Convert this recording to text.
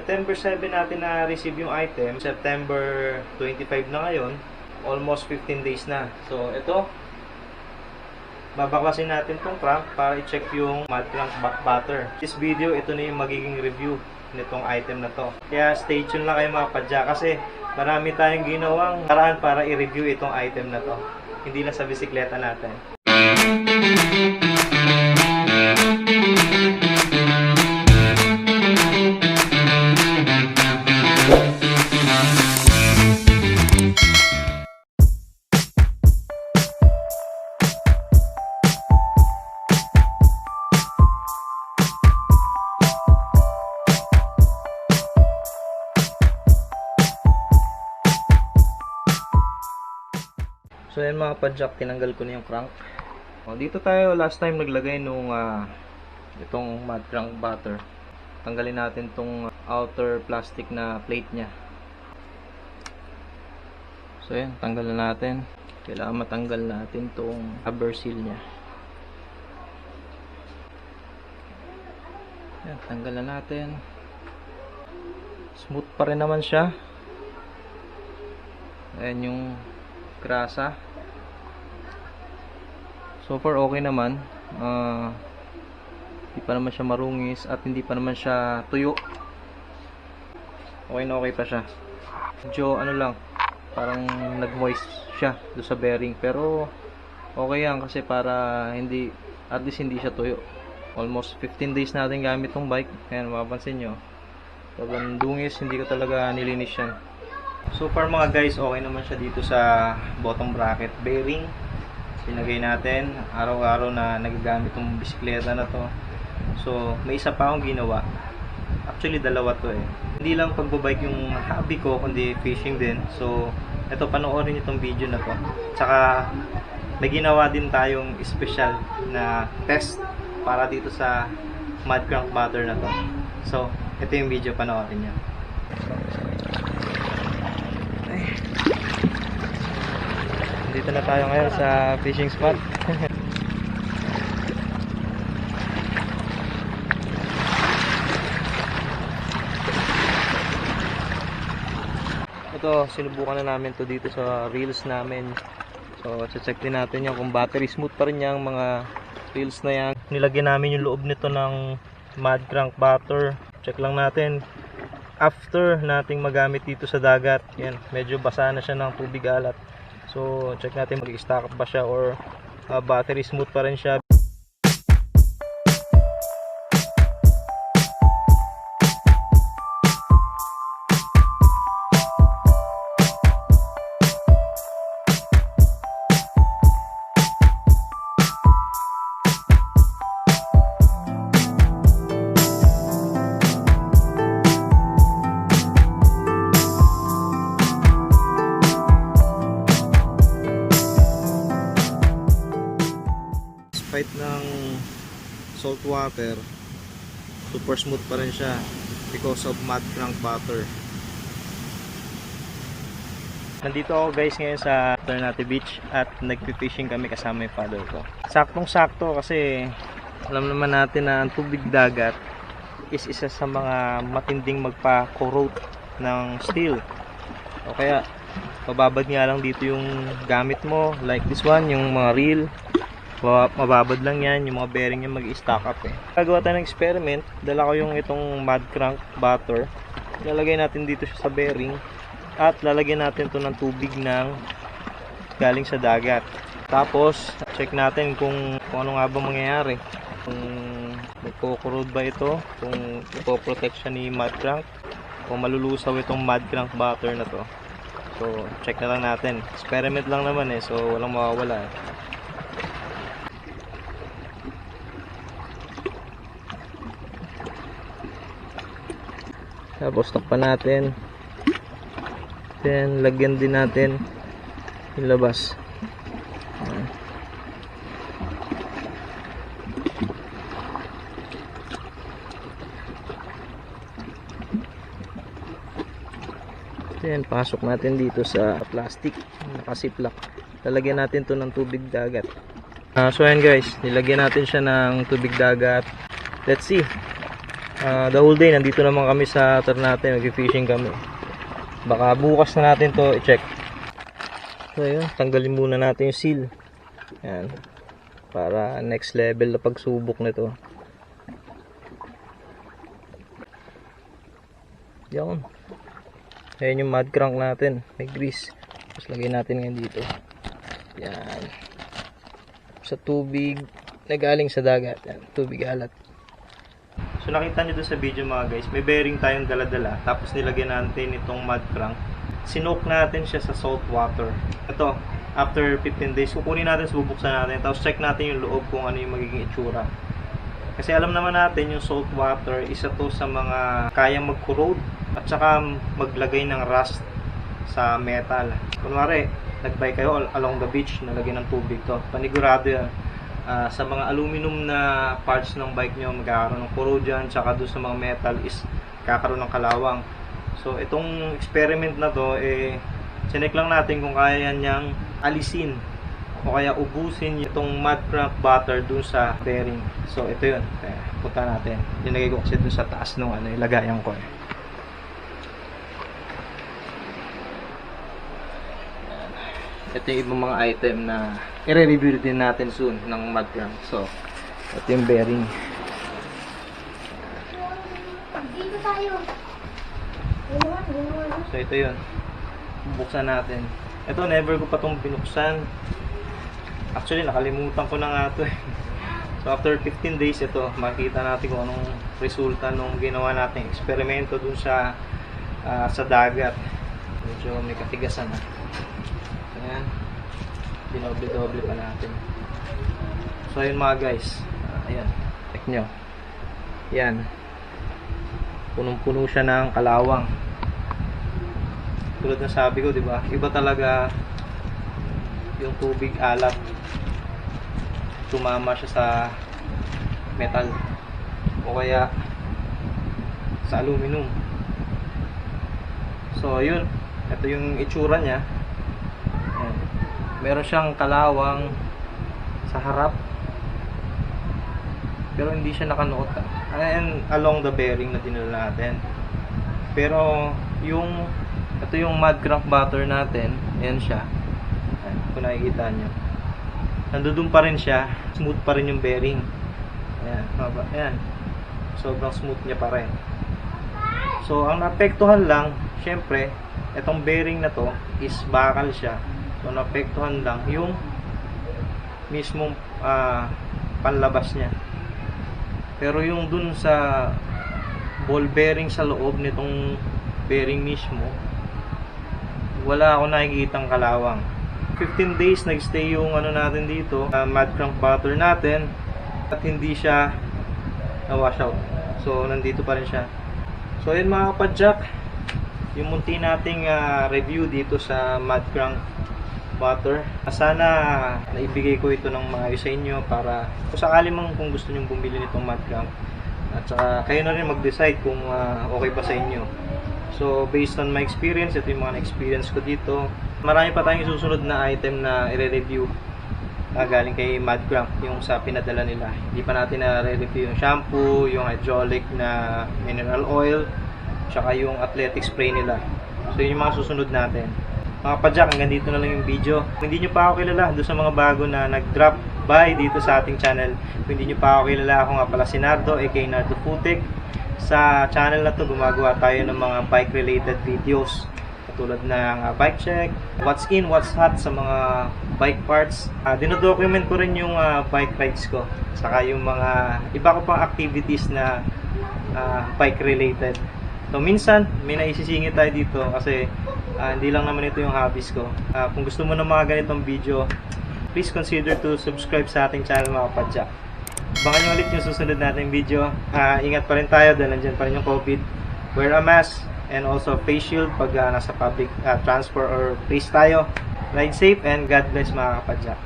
September 7 natin na receive yung item. September 25 na ngayon. Almost 15 days na. So, ito. Babaklasin natin tong crank para i-check yung mud crank butter. This video, ito na yung magiging review nitong item na to. Kaya stay tuned lang kayo mga padya kasi marami tayong ginawang paraan para i-review itong item na to. Hindi lang sa bisikleta natin. So yan mga padjak, tinanggal ko na yung crank. Dito tayo last time naglagay nung itong mud crank butter. Tanggalin natin tong outer plastic na plate nya. So yan, tanggalan natin. Kailangan matanggal natin tong rubber seal nya. Yan, tanggalan natin. Smooth pa rin naman siya. Ayan yung grasa. So far okay naman. Hindi pa naman siya marungis at hindi pa naman siya tuyo. Okay na okay pa siya. Medyo ano lang, parang nag-moist siya do sa bearing, pero okay yan kasi para hindi, at least hindi siya tuyo. Almost 15 days natin gamit tong bike. Ayan, mapapansin nyo, sobrang dungis, hindi ko talaga nilinis yan. So far mga guys, okay naman siya dito sa bottom bracket bearing. Sinagay natin araw-araw na nagagamit tong bisikleta na to. So may isa pa akong ginawa. Actually dalawa to eh. Hindi lang pagbabike yung hobby ko, kundi fishing din. So ito, panoorin niyo tong video na to. Tsaka may ginawa din tayong special na test para dito sa mud crank butter na to. So ito yung video, panoorin niyo. Dito na tayo ngayon sa fishing spot. Ito, sinubukan na namin to dito sa reels namin. So, check din natin yung kung battery smooth pa rin yung mga reels na yan. Nilagyan namin yung loob nito ng mud crank butter. Check lang natin after nating magamit dito sa dagat. Yan, medyo basa na siya ng tubig alat. So, check natin mag-stack up ba siya or battery smooth pa rin siya. Despite ng salt water, super smooth pa rin siya because of mud crank butter. Nandito ako guys ngayon sa Ternate Beach at nagpi-fishing kami kasama yung father ko. Saktong sakto kasi alam naman natin na ang tubig dagat is isa sa mga matinding magpa-corrode ng steel. O kaya mababad nga lang dito yung gamit mo, like this one, yung mga reel. Mababad lang yan, yung mga bearing niya mag-stack up eh. Gagawa tayo ng experiment. Dala ko yung itong mud crank butter. Lalagay natin dito siya sa bearing at lalagyan natin to ng tubig ng galing sa dagat. Tapos check natin kung ano nga ba mangyayari, kung magko-corrode ba ito, kung ipoprotect siya ni mud crank, kung malulusaw itong mud crank butter na to. So check na lang natin. Experiment lang naman eh, so walang mawawala eh. Tapos takpan natin. Then lagyan din natin yung labas. Then pasok natin dito sa plastic, naka-ziplock. Lalagyan natin to ng tubig dagat. So ayan guys, nilagyan natin siya ng tubig dagat. Let's see The whole day nandito naman kami sa Ternate, mag-fishing kami. Baka bukas na natin to i-check. So ayun, tanggalin muna natin yung seal. Yan. Para next level na pagsubok nito. Yan. Ayan yung mud crank natin. May grease. Tapos lagay natin ngayon dito. Yan. Sa tubig na galing sa dagat. Yan. Tubig alat. So nakita nyo doon sa video mga guys, may bearing tayong dala-dala. Tapos nilagyan natin itong mud crank. Sinoke natin siya sa salt water. Ito, after 15 days, kukunin natin, bubuksan natin. Tapos check natin yung loob kung ano yung magiging itsura. Kasi alam naman natin yung salt water, isa to sa mga kayang mag-corrode at saka maglagay ng rust sa metal. Kunwari, nagbike kayo along the beach, nalagyan ng tubig to. Panigurado yan. Sa mga aluminum na parts ng bike nyo, magkakaroon ng corrosion, tsaka doon sa mga metal is kakaroon ng kalawang. So, itong experiment na to, chinek lang natin kung kaya niyang alisin o kaya ubusin itong mud crank butter dun sa bearing. So, ito yun. Punta natin. Dinagay ko kasi dun sa taas nung ilagayan ko. Ito yung ibang mga item na i-review din natin soon ng mud crank. So, ito yung bearing. Dito tayo. So, ito yun. Bubuksan natin. Ito, never ko pa itong binuksan. Actually, nakalimutan ko na nga ito. So, after 15 days, ito, makikita natin kung anong resulta nung ginawa natin eksperimento dun sa dagat. Medyo may katigasan na. Ayan. Dinoble-doble pa natin. So, ayun mga guys. Ayan. Check nyo. Ayan. Punong-puno siya ng kalawang. Tulad ng sabi ko, di ba? Iba talaga yung tubig alat. Tumama siya sa metal. O kaya sa aluminum. So, ayun. Ito yung itsura niya. Ayan. Meron siyang kalawang sa harap. Pero hindi siya nakanuot. And along the bearing na dinala natin. Pero ito yung mud crank butter natin. Ayan siya. Ayan, kung nakikita nyo. Nandun pa rin siya. Smooth pa rin yung bearing. Ayan. Ayan. Sobrang smooth niya pa rin. So, ang naapektuhan lang, syempre, itong bearing na to is bakal siya. So, naapektuhan lang yung mismong panlabas niya. Pero yung dun sa ball bearing sa loob nitong bearing mismo, wala ako nakikitang kalawang. 15 days nagstay yung natin dito, mud crank butter natin, at hindi siya na-wash out. So, nandito pa rin siya. So, yun mga kapadjak, yung munti nating review dito sa mud crank butter. Sana naibigay ko ito ng maayos sa inyo para kung sakali mang kung gusto nyo bumili nitong mud crank. At saka kayo na rin mag-decide kung okay ba sa inyo. So, based on my experience, ito yung mga experience ko dito. Marami pa tayong susunod na item na i-review galing kay mud crank, yung sa pinadala nila. Hindi pa natin na-review yung shampoo, yung hydraulic na mineral oil, tsaka yung athletic spray nila. So, yun yung mga susunod natin. Mga kapadjak, hanggang dito na lang yung video. Kung hindi nyo pa ako kilala, doon sa mga bago na nag-drop by dito sa ating channel. Kung hindi nyo pa ako kilala, ako nga pala si Nardo, aka Nardo Putik. Sa channel na to, gumagawa tayo ng mga bike-related videos. Katulad ng bike check, what's in, what's hot sa mga bike parts. Dinodocument ko rin yung bike rides ko. Saka yung mga iba ko pang activities na bike-related. So, minsan, may naisisingit tayo dito kasi hindi lang naman ito yung hobbies ko. Kung gusto mo ng mga ganitong video, please consider to subscribe sa ating channel mga kapadjak. Abangan nyo ulit yung susunod nating video. Ingat pa rin tayo dahil nandyan pa rin yung COVID. Wear a mask and also face shield pag nasa public transport or place tayo. Ride safe and God bless mga kapadjak.